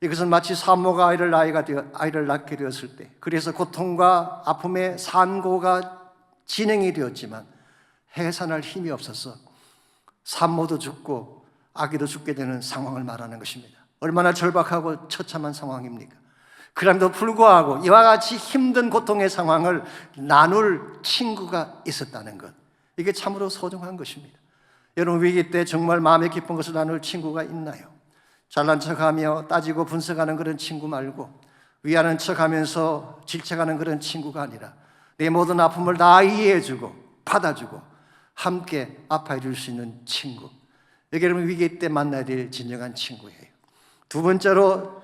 이것은 마치 산모가 아이를 낳게 되었을 때, 그래서 고통과 아픔의 산고가 진행이 되었지만 해산할 힘이 없어서 산모도 죽고 아기도 죽게 되는 상황을 말하는 것입니다. 얼마나 절박하고 처참한 상황입니까? 그럼에도 불구하고 이와 같이 힘든 고통의 상황을 나눌 친구가 있었다는 것, 이게 참으로 소중한 것입니다. 여러분, 위기 때 정말 마음에 깊은 것을 나눌 친구가 있나요? 잘난 척하며 따지고 분석하는 그런 친구 말고, 위하는 척하면서 질책하는 그런 친구가 아니라 내 모든 아픔을 다 이해해주고 받아주고 함께 아파해 줄 수 있는 친구, 이게 여러분 위기 때 만나야 될 진정한 친구예요. 두 번째로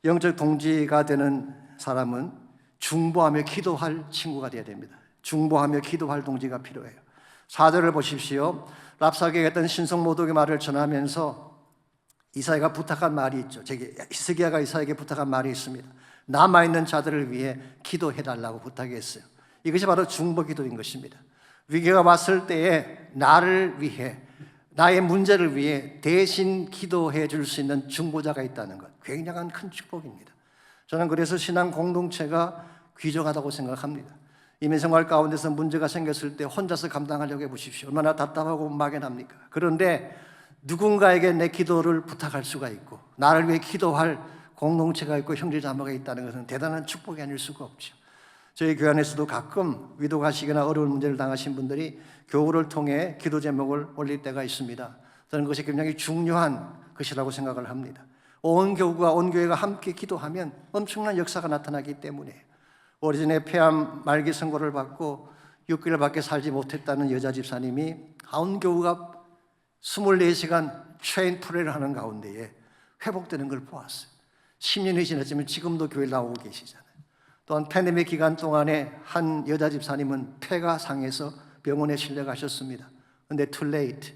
영적 동지가 되는 사람은 중보하며 기도할 친구가 되어야 됩니다. 중보하며 기도할 동지가 필요해요. 4절을 보십시오. 랍사게가 했던 신성 모독의 말을 전하면서 이사야가 부탁한 말이 있죠. 히스기야가 이사야에게 부탁한 말이 있습니다. 남아있는 자들을 위해 기도해달라고 부탁했어요. 이것이 바로 중보 기도인 것입니다. 위기가 왔을 때에 나를 위해, 나의 문제를 위해 대신 기도해 줄 수 있는 중보자가 있다는 것, 굉장한 큰 축복입니다. 저는 그래서 신앙 공동체가 귀중하다고 생각합니다. 이민생활 가운데서 문제가 생겼을 때 혼자서 감당하려고 해보십시오. 얼마나 답답하고 막연합니까? 그런데 누군가에게 내 기도를 부탁할 수가 있고 나를 위해 기도할 공동체가 있고 형제자매가 있다는 것은 대단한 축복이 아닐 수가 없죠. 저희 교회 안에서도 가끔 위독하시거나 어려운 문제를 당하신 분들이 교우를 통해 기도 제목을 올릴 때가 있습니다. 저는 그것이 굉장히 중요한 것이라고 생각을 합니다. 온 교우가, 온 교회가 함께 기도하면 엄청난 역사가 나타나기 때문에, 오래전에 폐암 말기 선고를 받고 6개월밖에 살지 못했다는 여자 집사님이 온 교우가 24시간 체인 프레이를 하는 가운데에 회복되는 걸 보았어요. 10년이 지났지만 지금도 교회에 나오고 계시잖아요. 또한 팬데믹 기간 동안에 한 여자 집사님은 폐가 상해서 병원에 실려가셨습니다. 그런데 too late.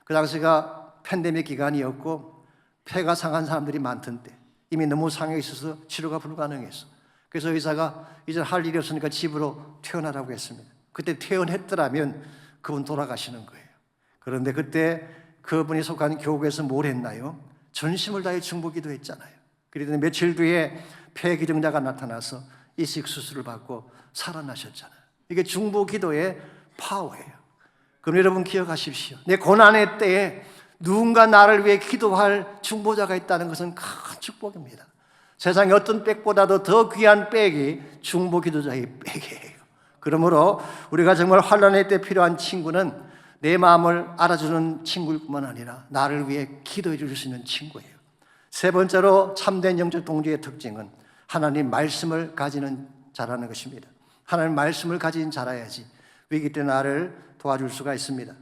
그 당시가 팬데믹 기간이었고 폐가 상한 사람들이 많던데 이미 너무 상해 있어서 치료가 불가능했어. 그래서 의사가 이제 할 일이 없으니까 집으로 퇴원하라고 했습니다. 그때 퇴원했더라면 그분 돌아가시는 거예요. 그런데 그때 그분이 속한 교국에서 뭘 했나요? 전심을 다해 중보기도 했잖아요. 그랬더니 며칠 뒤에 폐 기증자가 나타나서 이식 수술을 받고 살아나셨잖아요. 이게 중보기도의 파워예요. 그럼 여러분 기억하십시오. 내 고난의 때에 누군가 나를 위해 기도할 중보자가 있다는 것은 큰 축복입니다. 세상에 어떤 백보다도 더 귀한 백이 중보기도자의 백이에요. 그러므로 우리가 정말 환난의 때 필요한 친구는 내 마음을 알아주는 친구일 뿐만 아니라 나를 위해 기도해 줄 수 있는 친구예요. 세 번째로 참된 영적 동지의 특징은 하나님 말씀을 가지는 자라는 것입니다. 하나님 말씀을 가진 자라야지 위기 때 나를 도와줄 수가 있습니다.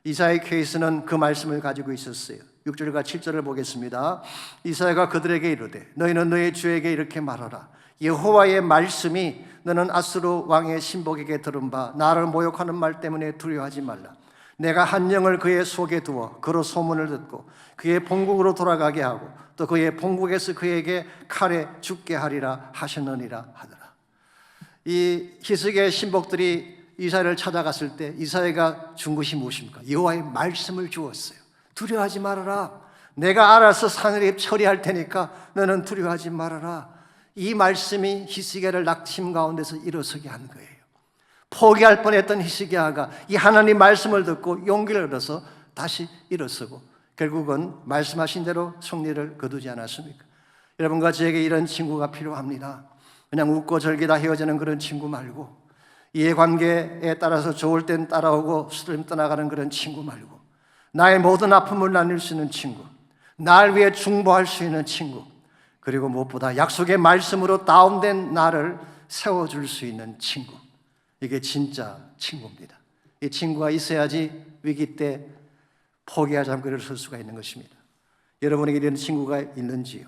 이사야의 케이스는 그 말씀을 가지고 있었어요. 6절과 7절을 보겠습니다. 이사야가 그들에게 이르되 너희는 너희 주에게 이렇게 말하라. 여호와의 말씀이 너는 아수르 왕의 신복에게 들은 바 나를 모욕하는 말 때문에 두려워하지 말라. 내가 한 영을 그의 속에 두어 그로 소문을 듣고 그의 본국으로 돌아가게 하고 또 그의 본국에서 그에게 칼에 죽게 하리라 하셨느니라 하더라. 이 히스기야의 신복들이 이사야를 찾아갔을 때 이사야가 준 것이 무엇입니까? 여호와의 말씀을 주었어요. 두려워하지 말아라. 내가 알아서 산을 처리할 테니까 너는 두려워하지 말아라. 이 말씀이 히스기야를 낙심 가운데서 일어서게 한 거예요. 포기할 뻔했던 히스기야가 이 하나님 말씀을 듣고 용기를 얻어서 다시 일어서고 결국은 말씀하신 대로 승리를 거두지 않았습니까? 여러분과 저에게 이런 친구가 필요합니다. 그냥 웃고 즐기다 헤어지는 그런 친구 말고, 이해관계에 따라서 좋을 땐 따라오고 수를 떠나가는 그런 친구 말고, 나의 모든 아픔을 나눌 수 있는 친구, 날 위해 중보할 수 있는 친구, 그리고 무엇보다 약속의 말씀으로 다운된 나를 세워줄 수 있는 친구, 이게 진짜 친구입니다. 이 친구가 있어야지 위기 때 포기하지 않고 일어설 수가 있는 것입니다. 여러분에게 이런 친구가 있는지요?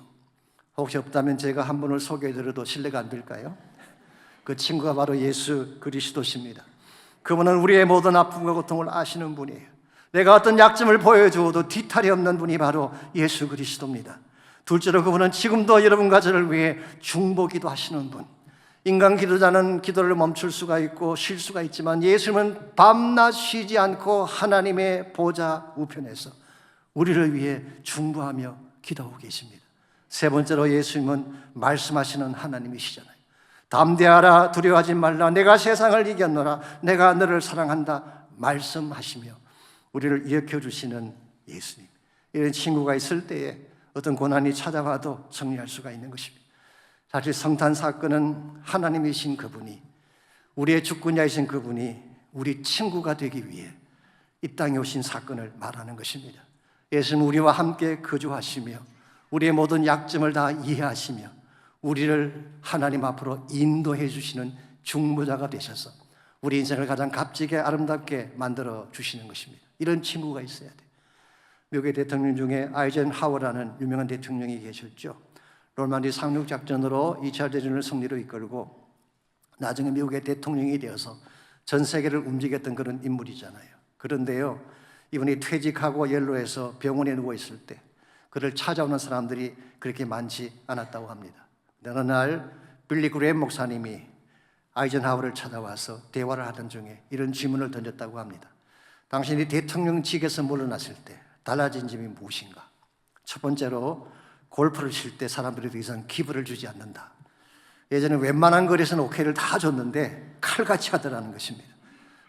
혹시 없다면 제가 한 분을 소개해드려도 신뢰가 안 될까요? 그 친구가 바로 예수 그리스도십니다. 그분은 우리의 모든 아픔과 고통을 아시는 분이에요. 내가 어떤 약점을 보여주어도 뒤탈이 없는 분이 바로 예수 그리스도입니다. 둘째로 그분은 지금도 여러분과 저를 위해 중보기도 하시는 분. 인간 기도자는 기도를 멈출 수가 있고 쉴 수가 있지만 예수님은 밤낮 쉬지 않고 하나님의 보좌 우편에서 우리를 위해 중보하며 기도하고 계십니다. 세 번째로 예수님은 말씀하시는 하나님이시잖아요. 담대하라, 두려워하지 말라, 내가 세상을 이겼노라, 내가 너를 사랑한다 말씀하시며 우리를 일으켜주시는 예수님. 이런 친구가 있을 때에 어떤 고난이 찾아와도 정리할 수가 있는 것입니다. 사실 성탄 사건은 하나님이신 그분이, 우리의 주권자이신 그분이 우리 친구가 되기 위해 이 땅에 오신 사건을 말하는 것입니다. 예수님은 우리와 함께 거주하시며 우리의 모든 약점을 다 이해하시며 우리를 하나님 앞으로 인도해 주시는 중보자가 되셔서 우리 인생을 가장 값지게 아름답게 만들어 주시는 것입니다. 이런 친구가 있어야 돼요. 미국의 대통령 중에 아이젠하워라는 유명한 대통령이 계셨죠. 노르만디 상륙작전으로 2차 대전을 승리로 이끌고 나중에 미국의 대통령이 되어서 전 세계를 움직였던 그런 인물이잖아요. 그런데요, 이분이 퇴직하고 연로해서 병원에 누워있을 때 그를 찾아오는 사람들이 그렇게 많지 않았다고 합니다. 어느 날 빌리 그레이엄 목사님이 아이젠하워를 찾아와서 대화를 하던 중에 이런 질문을 던졌다고 합니다. 당신이 대통령직에서 물러났을 때 달라진 점이 무엇인가? 첫 번째로 골프를 칠 때 사람들이 더 이상 기부를 주지 않는다. 예전에 웬만한 거리에서는 오케이를 다 줬는데 칼같이 하더라는 것입니다.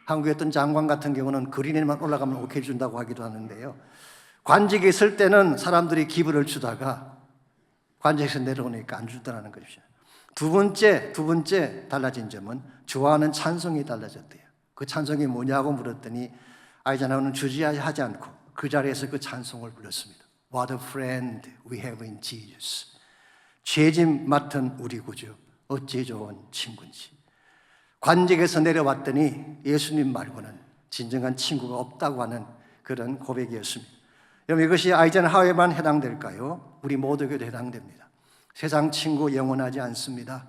한국의 어떤 장관 같은 경우는 그린에만 올라가면 오케이 준다고 하기도 하는데요, 관직에 있을 때는 사람들이 기부를 주다가 관직에서 내려오니까 안 주더라는 것이죠. 두 번째 달라진 점은 좋아하는 찬송이 달라졌대요. 그 찬송이 뭐냐고 물었더니 아이젠하워는 주저하지 않고 그 자리에서 그 찬송을 불렀습니다. What a friend we have in Jesus. 죄짐 맡은 우리 구주, 어찌 좋은 친구인지. 관직에서 내려왔더니 예수님 말고는 진정한 친구가 없다고 하는 그런 고백이었습니다. 여러분, 이것이 아이젠하워에만 해당될까요? 우리 모두에게도 해당됩니다. 세상 친구 영원하지 않습니다.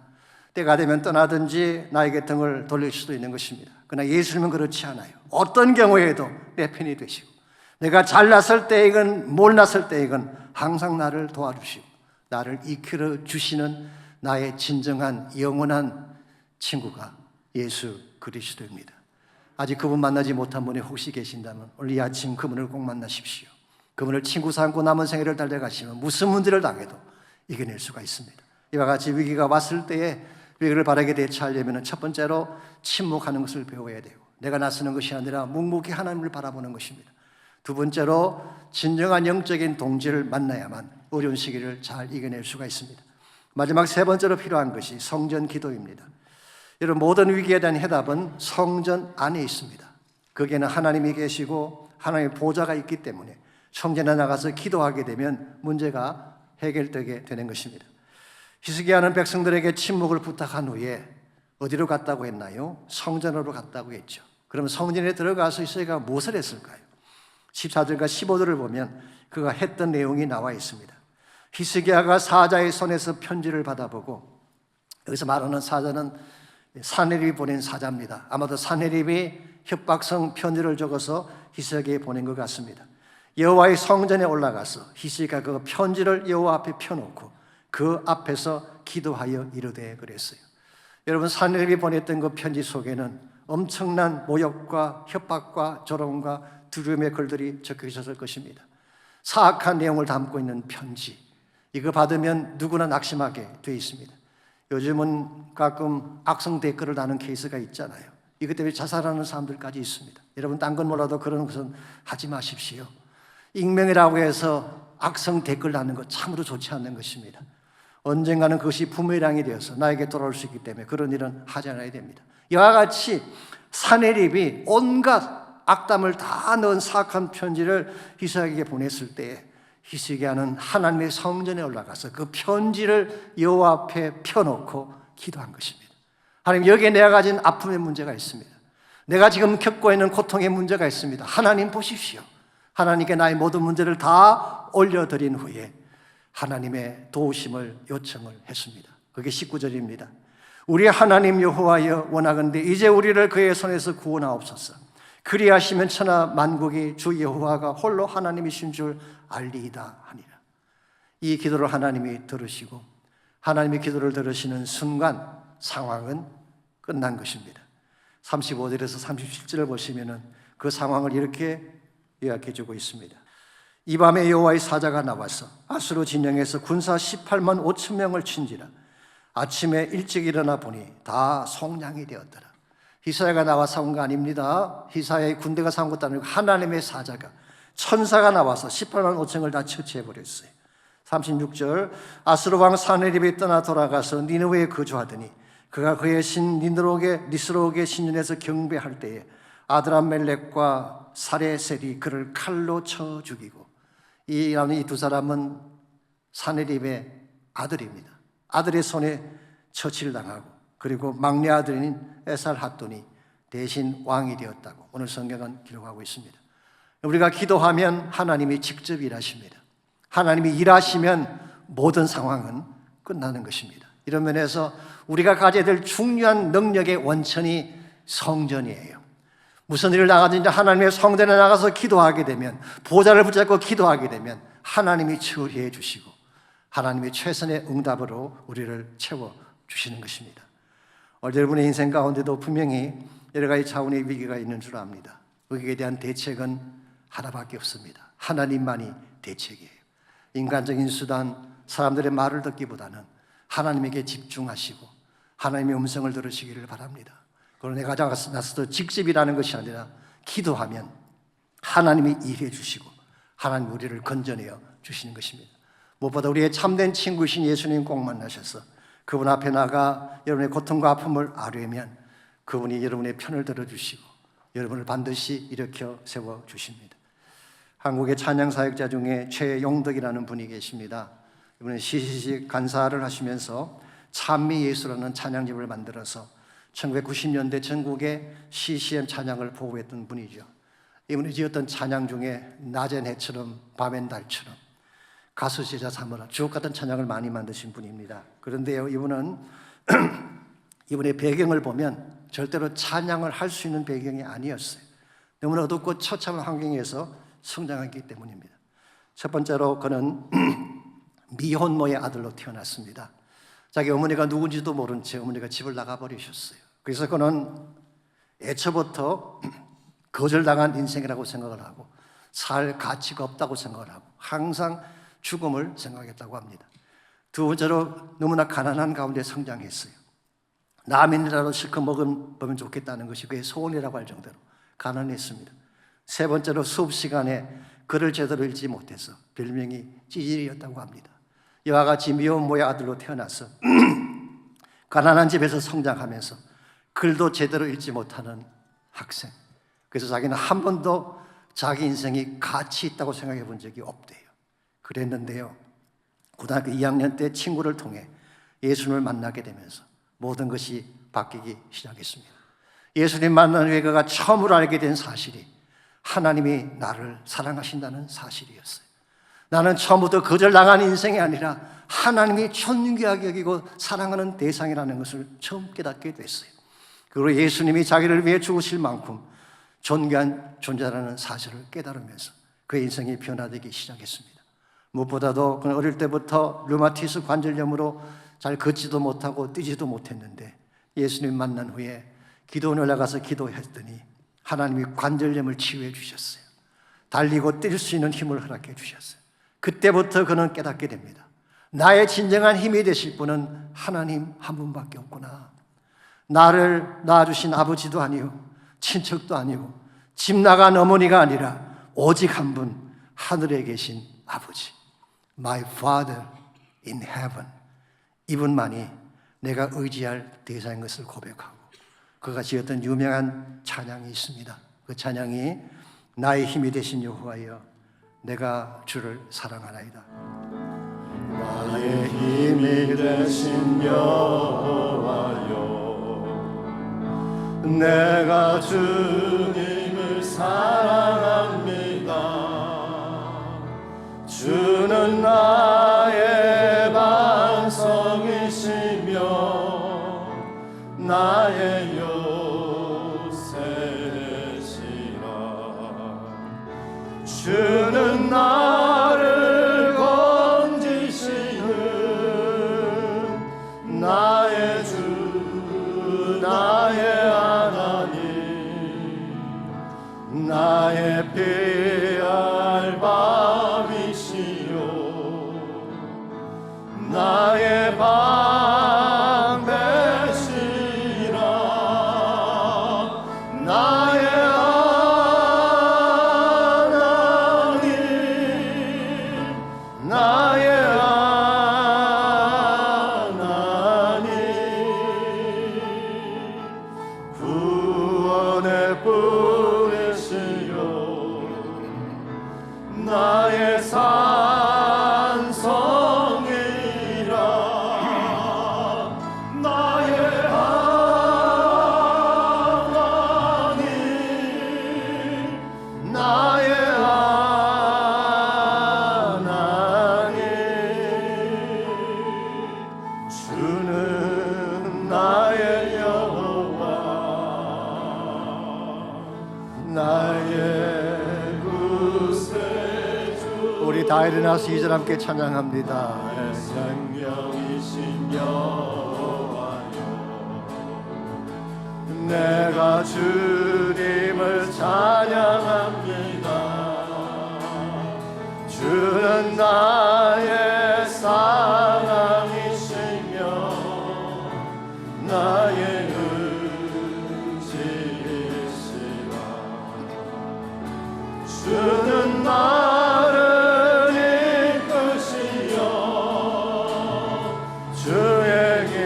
때가 되면 떠나든지 나에게 등을 돌릴 수도 있는 것입니다. 그러나 예수님은 그렇지 않아요. 어떤 경우에도 내 편이 되시고 내가 잘났을 때이건 몰났을 때이건 항상 나를 도와주시고 나를 이끌어 주시는 나의 진정한 영원한 친구가 예수 그리스도입니다. 아직 그분 만나지 못한 분이 혹시 계신다면 오늘 이 아침 그분을 꼭 만나십시오. 그분을 친구 삼고 남은 생애를 달려가시면 무슨 문제를 당해도 이겨낼 수가 있습니다. 이와 같이 위기가 왔을 때에 위기를 바르게 대처하려면 첫 번째로 침묵하는 것을 배워야 되고, 내가 나서는 것이 아니라 묵묵히 하나님을 바라보는 것입니다. 두 번째로 진정한 영적인 동지를 만나야만 어려운 시기를 잘 이겨낼 수가 있습니다. 마지막 세 번째로 필요한 것이 성전 기도입니다. 여러분, 모든 위기에 대한 해답은 성전 안에 있습니다. 거기에는 하나님이 계시고 하나님의 보좌가 있기 때문에 성전에 나가서 기도하게 되면 문제가 해결되게 되는 것입니다. 히스기야는 백성들에게 침묵을 부탁한 후에 어디로 갔다고 했나요? 성전으로 갔다고 했죠. 그럼 성전에 들어가서 히스기야가 무엇을 했을까요? 14절과 15절을 보면 그가 했던 내용이 나와 있습니다. 히스기야가 사자의 손에서 편지를 받아보고, 여기서 말하는 사자는 사네립이 보낸 사자입니다. 아마도 사네립이 협박성 편지를 적어서 히스기야에게 보낸 것 같습니다. 여호와의 성전에 올라가서 히스기야가 그 편지를 여호와 앞에 펴놓고 그 앞에서 기도하여 이르되 그랬어요. 여러분, 사네립이 보냈던 그 편지 속에는 엄청난 모욕과 협박과 조롱과 두려움의 글들이 적혀 있었을 것입니다. 사악한 내용을 담고 있는 편지, 이거 받으면 누구나 낙심하게 되어 있습니다. 요즘은 가끔 악성 댓글을 다는 케이스가 있잖아요. 이것 때문에 자살하는 사람들까지 있습니다. 여러분 딴 건 몰라도 그런 것은 하지 마십시오. 익명이라고 해서 악성 댓글 다는 것 참으로 좋지 않는 것입니다. 언젠가는 그것이 부메랑이 되어서 나에게 돌아올 수 있기 때문에 그런 일은 하지 않아야 됩니다. 이와 같이 사내립이 온갖 악담을 다 넣은 사악한 편지를 히스기야에게 보냈을 때 히스기야는 하나님의 성전에 올라가서 그 편지를 여호와 앞에 펴놓고 기도한 것입니다. 하나님, 여기에 내가 가진 아픔의 문제가 있습니다. 내가 지금 겪고 있는 고통의 문제가 있습니다. 하나님 보십시오. 하나님께 나의 모든 문제를 다 올려드린 후에 하나님의 도우심을 요청을 했습니다. 그게 19절입니다. 우리 하나님 여호와여, 원하건대 이제 우리를 그의 손에서 구원하옵소서. 그리하시면 천하 만국이 주 여호와가 홀로 하나님이신 줄 알리이다 하니라. 이 기도를 하나님이 들으시고 하나님의 기도를 들으시는 순간 상황은 끝난 것입니다. 35절에서 37절을 보시면 그 상황을 이렇게 요약해 주고 있습니다. 이 밤에 여호와의 사자가 나와서 아수르 진영에서 군사 18만 5천 명을 친지라. 아침에 일찍 일어나 보니 다 속량이 되었더라. 히사야가 나와서 온 거 아닙니다. 히사야의 군대가 산 것도 아니고 하나님의 사자가, 천사가 나와서 18만 5천을 다 처치해버렸어요. 36절, 아수르 왕 사네립이 떠나 돌아가서 니느웨에 거주하더니 그가 그의 신 니스록의 신전에서 경배할 때에 아드람멜렉과 사레셀이 그를 칼로 쳐 죽이고, 이 두 사람은 사네립의 아들입니다. 아들의 손에 처치를 당하고, 그리고 막내 아들인 에살핫돈이 대신 왕이 되었다고 오늘 성경은 기록하고 있습니다. 우리가 기도하면 하나님이 직접 일하십니다. 하나님이 일하시면 모든 상황은 끝나는 것입니다. 이런 면에서 우리가 가져야 될 중요한 능력의 원천이 성전이에요. 무슨 일을 나가든지 하나님의 성전에 나가서 기도하게 되면, 보좌를 붙잡고 기도하게 되면 하나님이 처리해 주시고 하나님의 최선의 응답으로 우리를 채워주시는 것입니다. 여러분의 인생 가운데도 분명히 여러 가지 차원의 위기가 있는 줄 압니다. 위기에 대한 대책은 하나밖에 없습니다. 하나님만이 대책이에요. 인간적인 수단, 사람들의 말을 듣기보다는 하나님에게 집중하시고 하나님의 음성을 들으시기를 바랍니다. 그리고 내가 나서도 직접 일하는 것이 아니라 기도하면 하나님이 일해 주시고 하나님 우리를 건져내어 주시는 것입니다. 무엇보다 우리의 참된 친구이신 예수님 꼭 만나셔서 그분 앞에 나가 여러분의 고통과 아픔을 아뢰면 그분이 여러분의 편을 들어주시고 여러분을 반드시 일으켜 세워주십니다. 한국의 찬양사역자 중에 최용덕이라는 분이 계십니다. 이분은 시시식 간사를 하시면서 찬미예수라는 찬양집을 만들어서 1990년대 전국에 CCM 찬양을 보호했던 분이죠. 이분이 지었던 찬양 중에 낮엔 해처럼 밤엔 달처럼, 가수 제자 삼으라, 주옥 같은 찬양을 많이 만드신 분입니다. 그런데요, 이분은 이분의 배경을 보면 절대로 찬양을 할 수 있는 배경이 아니었어요. 너무나 어둡고 처참한 환경에서 성장했기 때문입니다. 첫 번째로 그는 미혼모의 아들로 태어났습니다. 자기 어머니가 누군지도 모른 채 어머니가 집을 나가버리셨어요. 그래서 그는 애초부터 거절당한 인생이라고 생각을 하고 살 가치가 없다고 생각을 하고 항상 죽음을 생각했다고 합니다. 두 번째로 너무나 가난한 가운데 성장했어요. 라면이라도 실컷 먹으면 좋겠다는 것이 그의 소원이라고 할 정도로 가난했습니다. 세 번째로 수업 시간에 글을 제대로 읽지 못해서 별명이 찌질이었다고 합니다. 이와 같이 미혼모의 아들로 태어나서 가난한 집에서 성장하면서 글도 제대로 읽지 못하는 학생. 그래서 자기는 한 번도 자기 인생이 가치 있다고 생각해 본 적이 없대요. 그랬는데요, 고등학교 2학년 때 친구를 통해 예수님을 만나게 되면서 모든 것이 바뀌기 시작했습니다. 예수님 만난 후에 그가 처음으로 알게 된 사실이 하나님이 나를 사랑하신다는 사실이었어요. 나는 처음부터 거절당한 인생이 아니라 하나님이 존귀하게 여기고 사랑하는 대상이라는 것을 처음 깨닫게 됐어요. 그리고 예수님이 자기를 위해 죽으실 만큼 존귀한 존재라는 사실을 깨달으면서 그의 인생이 변화되기 시작했습니다. 무엇보다도 그는 어릴 때부터 류마티스 관절염으로 잘 걷지도 못하고 뛰지도 못했는데 예수님 만난 후에 기도원에 올라가서 기도했더니 하나님이 관절염을 치유해 주셨어요. 달리고 뛸 수 있는 힘을 허락해 주셨어요. 그때부터 그는 깨닫게 됩니다. 나의 진정한 힘이 되실 분은 하나님 한 분밖에 없구나. 나를 낳아주신 아버지도 아니고 친척도 아니고 집 나간 어머니가 아니라 오직 한 분, 하늘에 계신 아버지, My Father in Heaven, 이분만이 내가 의지할 대상인 것을 고백하고 그가 지었던 유명한 찬양이 있습니다. 그 찬양이 나의 힘이 되신 여호와여 내가 주를 사랑하나이다. 나의 힘이 되신 여호와여 내가 주님을 사랑합니다. 주는 나의 반석이시며 나의 요새시라. 주는 나를 건지시는 나의 주 나의 하나님 나의 피할 밤이시요 나의 방 되시라. 나의 하나님 나의 하나님 구원의 뿌리시요 나의 산성이라. 나의 하나님 나의 하나님 주는 나의 여호와 나의 구세주. 우리 다 일어나서 2절 함께 찬양합니다. 생명이신 여호와여 내가 주님을 찬양합니다. 주는 나의 사랑이시며 나의 의지이시라. 주는 나를 이끄시어 주의 길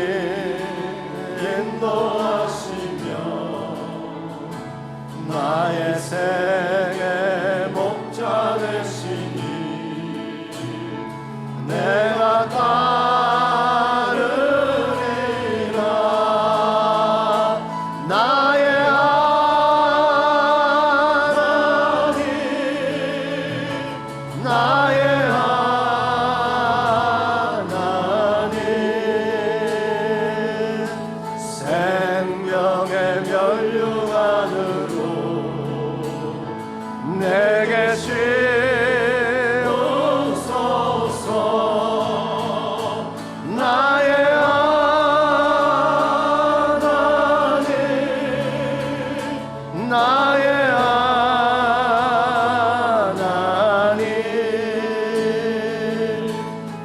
인도하시며 나의 생의 목자 되시니 내가 따르리라. 나의 하나님 나의 하나님 생명의 면류관으로 내게 씌우소서. 나의 하나님 나의 하나님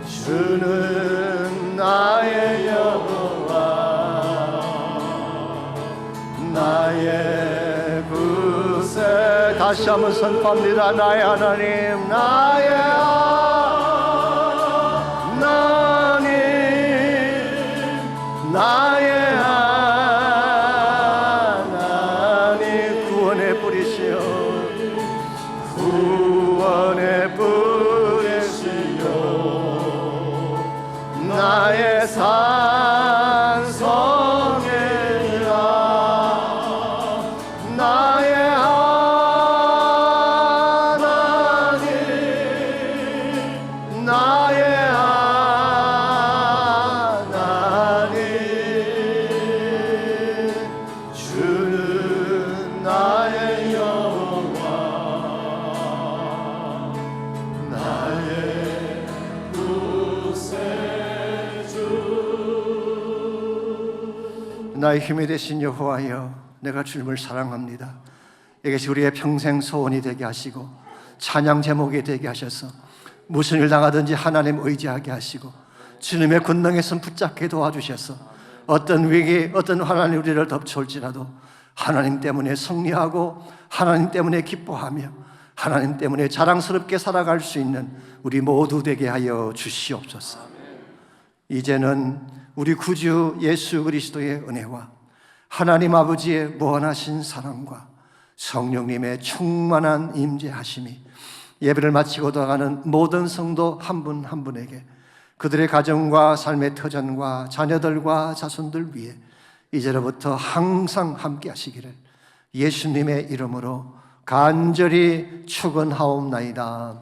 주는 나의 여호와 나의 구세. 다시 한번 선포합니다. 나의 하나님 나의 하나님 나의 하나님 구원의 뿌리시여 구원의 뿌리시여 나의 산성이라. 나의 하나님 나의 하나님 주는 나의 여호와 나의 구세주. 나의 힘이 되신 여호와여 내가 주님을 사랑합니다. 이것이 우리의 평생 소원이 되게 하시고 찬양 제목이 되게 하셔서 무슨 일 당하든지 하나님 의지하게 하시고 주님의 권능의 손 붙잡게 도와주셔서 어떤 위기, 어떤 환난이 우리를 덮쳐올지라도 하나님 때문에 승리하고 하나님 때문에 기뻐하며 하나님 때문에 자랑스럽게 살아갈 수 있는 우리 모두 되게 하여 주시옵소서. 이제는 우리 구주 예수 그리스도의 은혜와 하나님 아버지의 무한하신 사랑과 성령님의 충만한 임재하심이 예배를 마치고 돌아가는 모든 성도 한 분 한 분에게 그들의 가정과 삶의 터전과 자녀들과 자손들 위해 이제로부터 항상 함께 하시기를 예수님의 이름으로 간절히 축원하옵나이다.